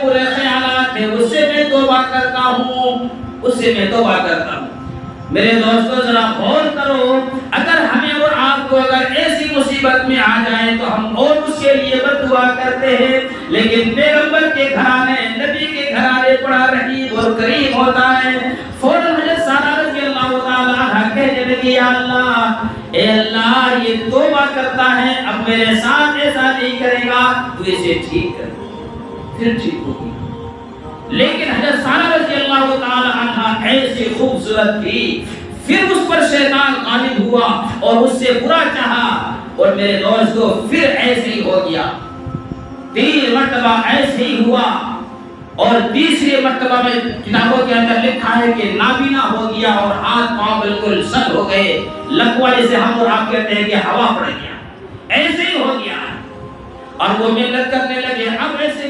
برے خیالات تھے اس سے میں توبہ کرتا ہوں، اس سے میں توبہ کرتا ہوں۔ میرے دوستو ذرا غور کرو، اگر ہمیں اور آپ کو اگر ایسی مصیبت میں آ جائے تو ہم اور اس کے لیے بد دعا کرتے ہیں، لیکن پیغمبر کے گھرانے، نبی کے گھرانے بڑا رحیم اور کریم ہوتا ہے۔ فوراً حضرت سارہ رضی اللہ تعالیٰ عنہ کہنے لگی یا اللہ، اے اللہ یہ توبہ کرتا ہے، اب میرے ساتھ ایسا نہیں کرے گا، تو اسے ٹھیک کر، پھر ٹھیک ہوگی۔ لیکن حضرت سارہ رضی اللہ تعالی عنہ ایسی خوبصورت تھی، پھر اس پر شیطان غالب ہوا اور اس سے برا چاہا، اور میرے دوستو پھر ایسے ہی ہو گیا، 3 مرتبہ ایسے ہی ہوا، اور تیسری مرتبہ میں کتابوں کے اندر لکھا ہے کہ نابینا ہو گیا اور ہاتھ پاؤں بالکل سن ہو گئے، لکوا جسے ہم اور آپ کہتے ہیں کہ ہوا پڑ گیا، ایسے ہی ہو گیا، اور وہ محنت کرنے لگے اب ایسے